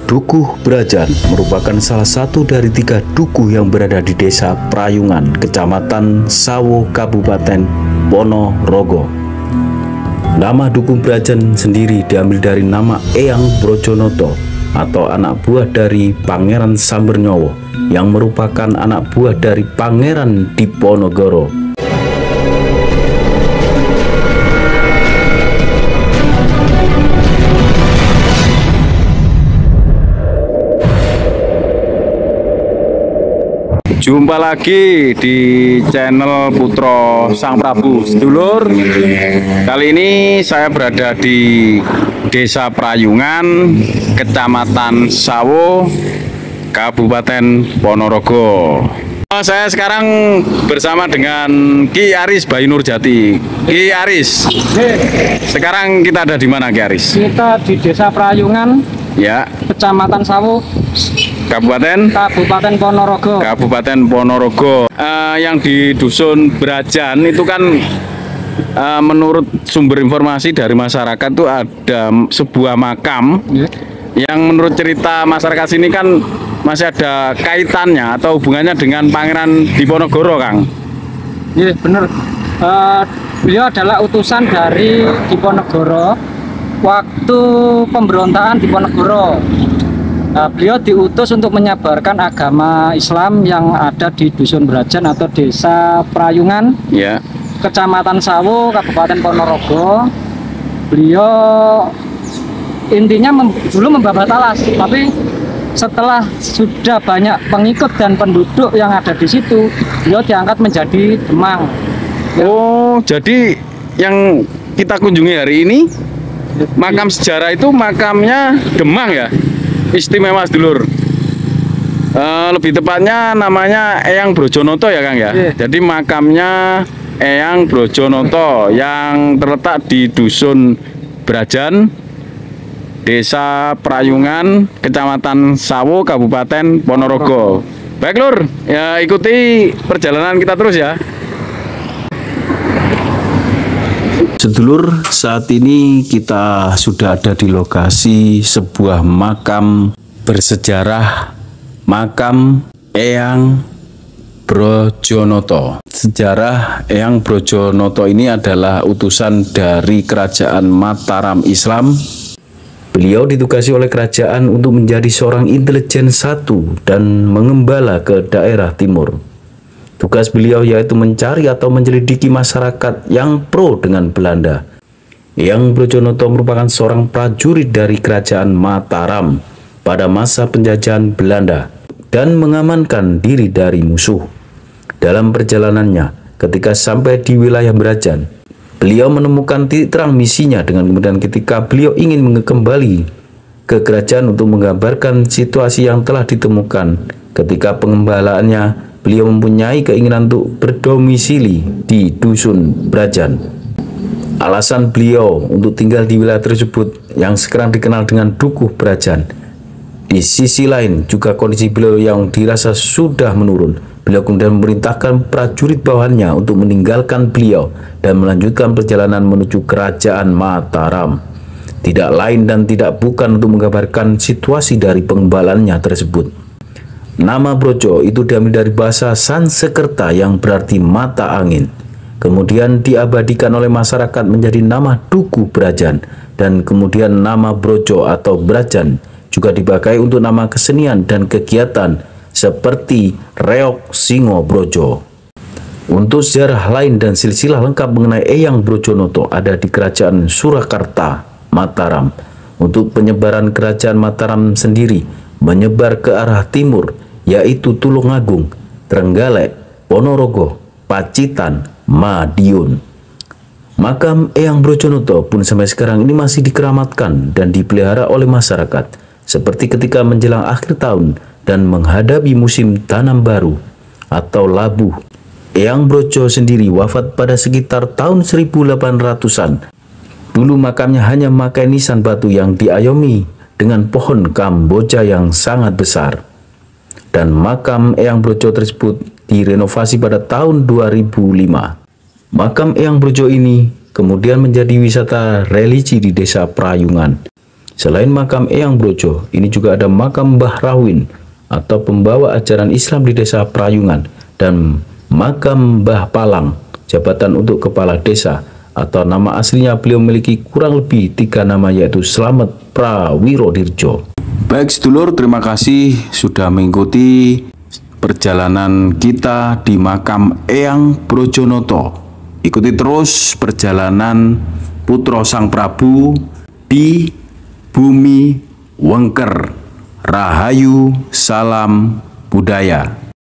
Dukuh Brajan merupakan salah satu dari 3 dukuh yang berada di Desa Prayungan, Kecamatan Sawo, Kabupaten Ponorogo. Nama Dukuh Brajan sendiri diambil dari nama Eyang Brojonoto atau anak buah dari Pangeran Sambernyowo yang merupakan anak buah dari Pangeran Diponegoro. Jumpa lagi di channel Putra Sang Prabu Sedulur. Kali ini saya berada di Desa Prayungan, Kecamatan Sawo, Kabupaten Ponorogo. Saya sekarang bersama dengan Ki Aris Bayu Nurjati. Ki Aris, sekarang kita ada di mana Ki Aris? Kita di Desa Prayungan, ya, Kecamatan Sawo, Kabupaten Ponorogo. Kabupaten Ponorogo. Yang di Dusun Brajan itu kan menurut sumber informasi dari masyarakat itu ada sebuah makam yang menurut cerita masyarakat sini kan masih ada kaitannya atau hubungannya dengan Pangeran Diponegoro, Kang. Iya, benar. Beliau adalah utusan dari Diponegoro waktu pemberontakan Diponegoro. Beliau diutus untuk menyebarkan agama Islam yang ada di Dusun Brajan atau Desa Prayungan, ya, Kecamatan Sawo, Kabupaten Ponorogo. Beliau intinya dulu membabat alas, tapi setelah sudah banyak pengikut dan penduduk yang ada di situ, beliau diangkat menjadi Demang. Oh, jadi yang kita kunjungi hari ini makam sejarah itu makamnya Demang ya? Istimewa sedulur. Lebih tepatnya namanya Eyang Brojonoto ya Kang ya. Jadi makamnya Eyang Brojonoto yang terletak di Dusun Brajan, Desa Prayungan, Kecamatan Sawo, Kabupaten Ponorogo. Baik Lur, ya ikuti perjalanan kita terus ya. Sedulur, saat ini kita sudah ada di lokasi sebuah makam bersejarah, makam Eyang Brojonoto. Sejarah Eyang Brojonoto ini adalah utusan dari Kerajaan Mataram Islam. Beliau ditugasi oleh kerajaan untuk menjadi seorang intelijen satu dan mengembala ke daerah timur. Tugas beliau yaitu mencari atau menyelidiki masyarakat yang pro dengan Belanda. Eyang Brojonoto merupakan seorang prajurit dari Kerajaan Mataram pada masa penjajahan Belanda dan mengamankan diri dari musuh. Dalam perjalanannya, ketika sampai di wilayah Brajan, beliau menemukan titik terang misinya dengan kemudian ketika beliau ingin kembali ke kerajaan untuk menggambarkan situasi yang telah ditemukan ketika pengembalaannya. Beliau mempunyai keinginan untuk berdomisili di Dusun Brajan. Alasan beliau untuk tinggal di wilayah tersebut yang sekarang dikenal dengan Dukuh Brajan. Di sisi lain juga kondisi beliau yang dirasa sudah menurun. Beliau kemudian memerintahkan prajurit bawahannya untuk meninggalkan beliau dan melanjutkan perjalanan menuju Kerajaan Mataram. Tidak lain dan tidak bukan untuk menggambarkan situasi dari pengembalaannya tersebut. Nama Brojo itu diambil dari bahasa Sansekerta yang berarti mata angin. Kemudian diabadikan oleh masyarakat menjadi nama Dukuh Brajan. Dan kemudian nama Brojo atau Brajan juga dipakai untuk nama kesenian dan kegiatan seperti Reok Singo Brojo. Untuk sejarah lain dan silsilah lengkap mengenai Eyang Brojonoto ada di Kerajaan Surakarta, Mataram. Untuk penyebaran Kerajaan Mataram sendiri menyebar ke arah timur, yaitu Tulungagung, Trenggalek, Ponorogo, Pacitan, Madiun. Makam Eyang Brojonoto pun sampai sekarang ini masih dikeramatkan dan dipelihara oleh masyarakat, seperti ketika menjelang akhir tahun dan menghadapi musim tanam baru atau labuh. Eyang Brojo sendiri wafat pada sekitar tahun 1800-an. Dulu makamnya hanya memakai nisan batu yang diayomi dengan pohon kamboja yang sangat besar. Dan makam Eyang Brojo tersebut direnovasi pada tahun 2005. Makam Eyang Brojo ini kemudian menjadi wisata religi di Desa Prayungan. Selain makam Eyang Brojo, ini juga ada makam Mbah Rawin atau pembawa ajaran Islam di desa Prayungan, dan makam Mbah Palang, jabatan untuk kepala desa, atau nama aslinya beliau memiliki kurang lebih 3 nama, yaitu Slamet Prawirodirjo. Baik sedulur, terima kasih sudah mengikuti perjalanan kita di makam Eyang Brojonoto. Ikuti terus perjalanan putra Sang Prabu di Bumi Wengker. Rahayu, salam budaya.